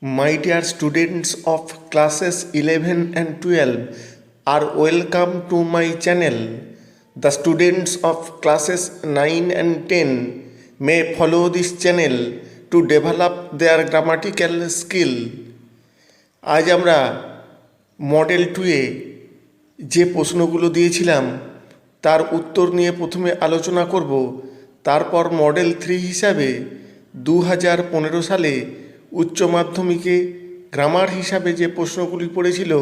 My dear students of classes 11 and 12 are welcome to my channel. The students of classes 9 and 10 may follow this channel to develop their grammatical skill. আজ আমরা model 2-এ যে প্রশ্নগুলো দিয়েছিলাম তার উত্তর নিয়ে প্রথমে আলোচনা করব। তারপর মডেল 3 হিসাবে 2015 সালে উচ্চ মাধ্যমিকে গ্রামার হিসাবে যে প্রশ্নগুলি পড়েছিল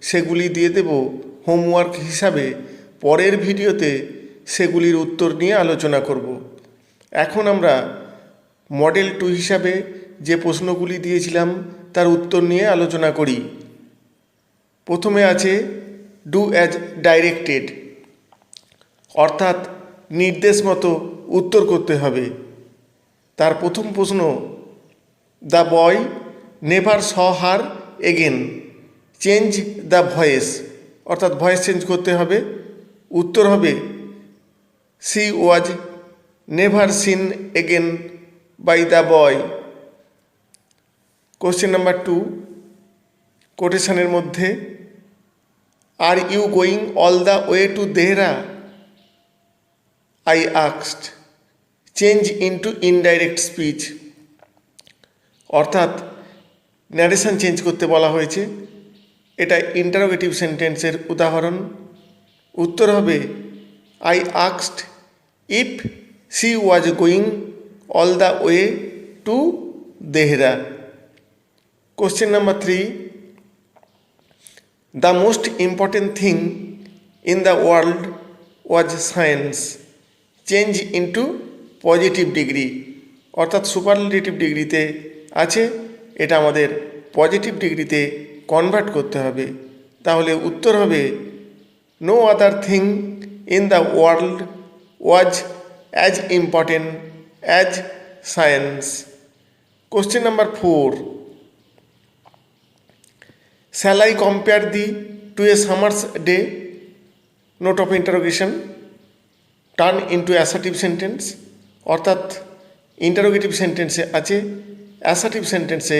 সেগুলি দিয়ে দেব হোমওয়ার্ক হিসাবে। পরের ভিডিওতে সেগুলির উত্তর নিয়ে আলোচনা করব। এখন আমরা মডেল 2 হিসাবে যে প্রশ্নগুলি দিয়েছিলাম তার উত্তর নিয়ে আলোচনা করি। প্রথমে আছে ডু অ্যাজ ডাইরেক্টেড, অর্থাৎ নির্দেশ মতো উত্তর করতে হবে। তার প্রথম প্রশ্ন, the boy never saw her again, change the voice, অর্থাৎ ভয়েস চেঞ্জ করতে হবে। উত্তর হবে she was never seen again by the boy. Question number 2, কোটেশনের মধ্যে are you going all the way to Dehra, I asked, change into indirect speech, অর্থাৎ narration change করতে বলা হয়েছে। এটা ইন্টারোগেটিভ সেন্টেন্সের উদাহরণ। উত্তর হবে I asked if she was going all the way to Dehra. Question number 3, the most important thing in the world was science, change into positive degree, অর্থাৎ সুপারলেটিভ ডিগ্রিতে আছে, এটা আমাদের পজিটিভ ডিগ্রিতে কনভার্ট করতে হবে। তাহলে উত্তর হবে no other thing in the world was as important as science. Question number 4, shall I compare thee to a summer's day, note of interrogation, turn into assertive sentence, অর্থাৎ ইন্টারোগেটিভ সেন্টেন্সে আছে, assertive সেন্টেন্সে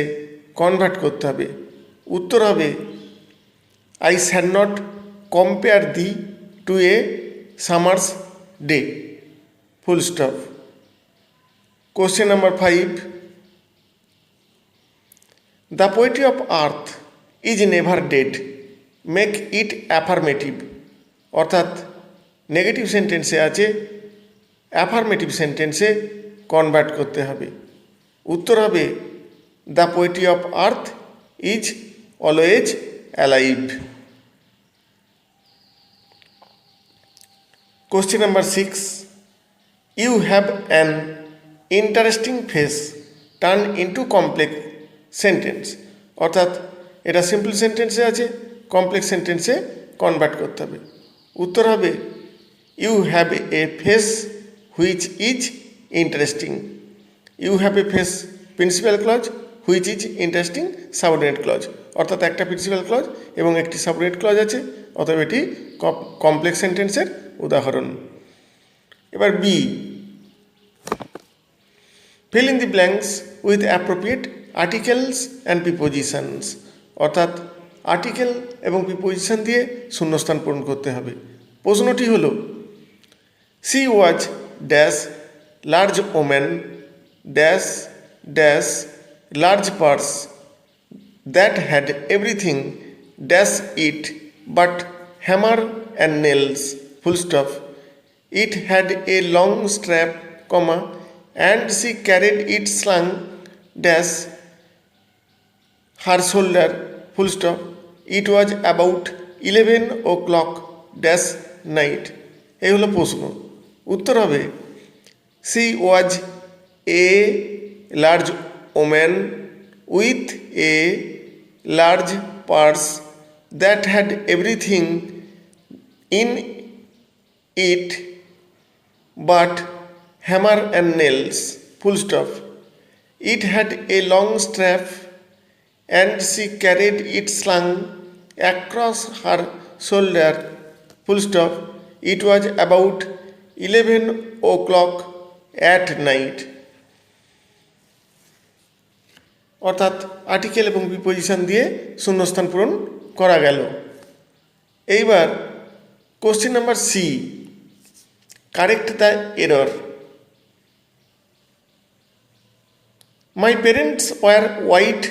convert করতে হবে। উত্তর হবে I shall not compare thee to a summer's day, full stop. Question number 5, the poetry of earth is never dead, make it affirmative, অর্থাৎ negative সেন্টেন্সে আছে, অ্যাফার্মেটিভ সেন্টেন্সে কনভার্ট করতে হবে। উত্তর হবে the poetry of earth is always alive. Question number 6, you have an interesting face, turn into complex sentence, অর্থাৎ এটা সিম্পল সেন্টেন্সে আছে, কমপ্লেক্স সেন্টেন্সে কনভার্ট করতে হবে। উত্তর হবে you have a face which is interesting. You have a face principal clause, which is interesting subordinate clause, অর্থাৎ একটা প্রিন্সিপাল ক্লজ এবং একটি সাবঅর্ডিনেট ক্লজ আছে, অতএব এটি কমপ্লেক্স সেন্টেন্সের উদাহরণ। এবার B, fill in the blanks with appropriate articles and prepositions, অর্থাৎ আর্টিকেল এবং প্রিপোজিশন দিয়ে শূন্যস্থান পূরণ করতে হবে। প্রশ্নটি হলো she was dash large woman dash dash large purse that had everything dash it but hammer and nails, full stop. It had a long strap, comma, and she carried it slung dash her shoulder, full stop. It was about 11 o'clock dash night. এই হলো প্রশ্ন। উত্তর হবে she was a large woman with a large purse that had everything in it but hammer and nails, full stop. It had a long strap and she carried it slung across her shoulder, full stop. It was about 11 o'clock at night. অর্থাৎ article এবং preposition দিয়ে শূন্যস্থান পূরণ করা গেল। এইবার question number C, correct the error. My parents were white,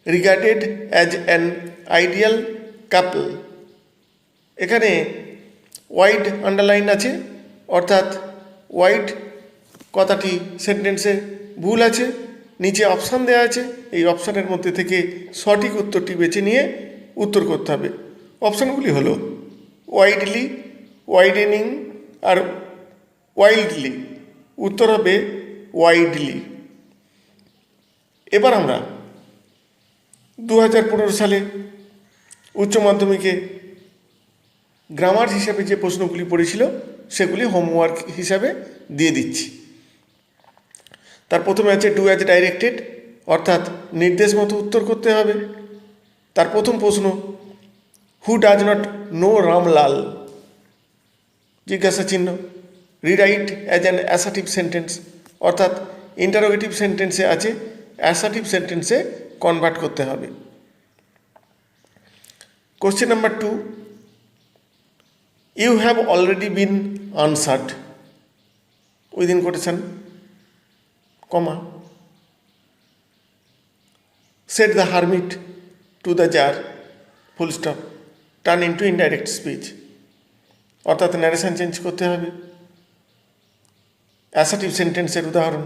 regarded as an ideal couple. এখানে white underline আছে, অর্থাৎ হোয়াইট কথাটি সেন্টেন্সে ভুল আছে। নিচে অপশান দেওয়া আছে, এই অপশানের মধ্যে থেকে সঠিক উত্তরটি বেছে নিয়ে উত্তর করতে হবে। অপশানগুলি হলো ওয়াইডলি, ওয়াইডেনিং আর ওয়াইল্ডলি। উত্তর হবে ওয়াইডলি। এবার আমরা 2015 সালে উচ্চ মাধ্যমিকে গ্রামার হিসাবে যে প্রশ্নগুলি পড়েছিল সেগুলি হোমওয়ার্ক হিসাবে দিয়ে দিচ্ছি। তার প্রথমে আছে ডু অ্যাজ ডাইরেক্টেড, অর্থাৎ নির্দেশ মতো উত্তর করতে হবে। তার প্রথম প্রশ্ন, who does not know Ramlal, জিজ্ঞাসা চিহ্ন। Rewrite as an assertive sentence, অর্থাৎ ইন্টারোগেটিভ সেন্টেন্সে আছে, অ্যাসার্টিভ সেন্টেন্সে কনভার্ট করতে হবে। Question number 2, you have already been answered, within quotation, comma, said the hermit to the czar, full stop, turn into indirect speech, অর্থাৎ narration change করতে হবে। Assertive সেন্টেন্সের উদাহরণ,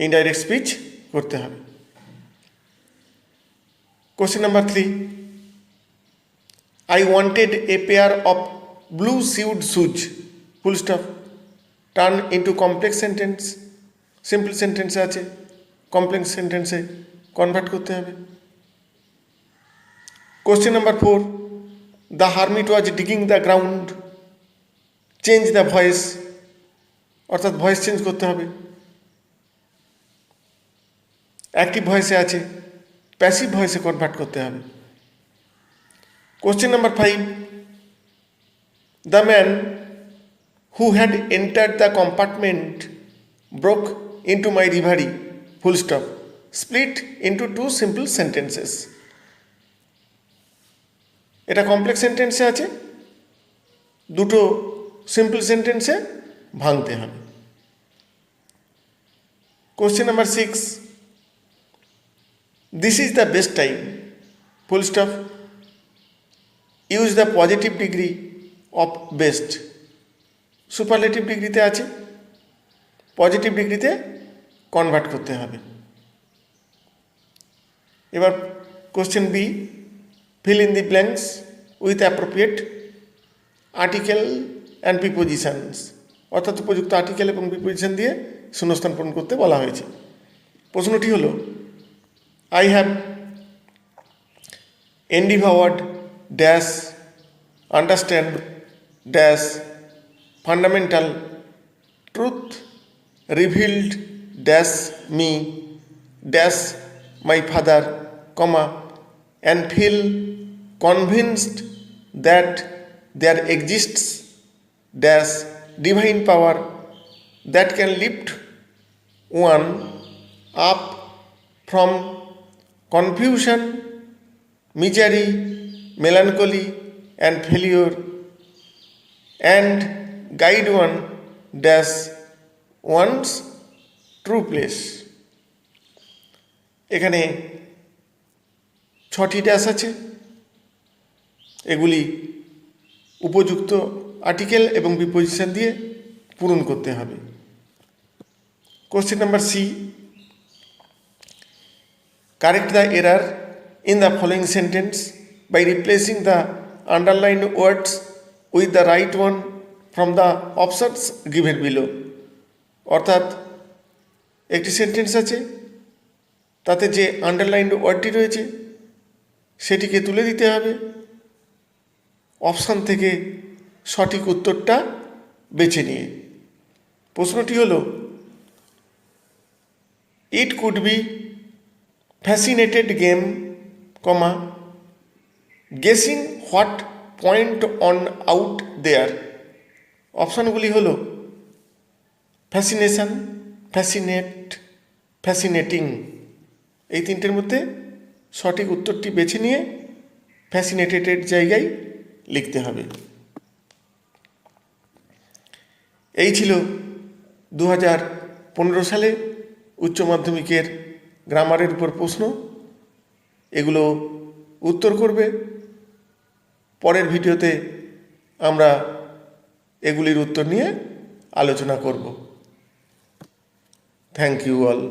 ইনডাইরেক্ট স্পিচ করতে হবে। Question number 3, I wanted a pair of blue suede shoes, full stop, turn into complex sentence, simple sentence আছে, complex sentence এ convert করতে হবে। Question number 4, the hermit was digging the ground, change the voice, অর্থাৎ voice change করতে হবে। Active ভয়েসে আছে, passive ভয়েসে convert করতে হবে। Question number 5, the man who had entered the compartment broke into my reverie, full stop, split into 2 simple sentences. এটা complex সেন্টেন্সে আছে, দুটো সিম্পল সেন্টেন্সে ভাঙতে হবে। Question number 6, this is the best time, full stop, use the positive degree of best, superlative ডিগ্রিতে আছে, positive ডিগ্রিতে কনভার্ট করতে হবে। এবার question B, fill in the blanks with appropriate article and prepositions, অর্থাৎ উপযুক্ত আর্টিকেল এবং প্রিপোজিশন দিয়ে শূন্যস্থান পূরণ করতে বলা হয়েছে। প্রশ্নটি হলো, I have endeavored dash understand dash fundamental truth revealed dash me dash my father, comma, and feel convinced that there exists dash divine power that can lift one up from confusion, misery, melancholy, and failure, and guide one dash one's true place. এখানে 6টি dash আছে, এগুলি উপযুক্ত article এবং preposition দিয়ে পূরণ করতে হবে। Question number C, correct the error in the following sentence by replacing the underlined words with the right one from the options given below, অর্থাৎ একটি সেন্টেন্স আছে, তাতে যে আন্ডারলাইন্ড ওয়ার্ডটি রয়েছে সেটিকে তুলে দিতে হবে, অপশান থেকে সঠিক উত্তরটা বেছে নিয়ে। প্রশ্নটি হলো, it could be fascinated game, comma, guessing what point on out there. অপশানগুলি হলো ফ্যাসিনেশন, ফ্যাসিনেট, ফ্যাসিনেটিং, এই তিনটের মধ্যে সঠিক উত্তরটি বেছে নিয়ে ফ্যাসিনেটেডের জায়গায় লিখতে হবে। এই ছিল 2015 সালে উচ্চ মাধ্যমিকের গ্রামারের উপর প্রশ্ন। এগুলো উত্তর করবে। পরের ভিডিওতে আমরা এগুলির উত্তর নিয়ে আলোচনা করব। Thank you all.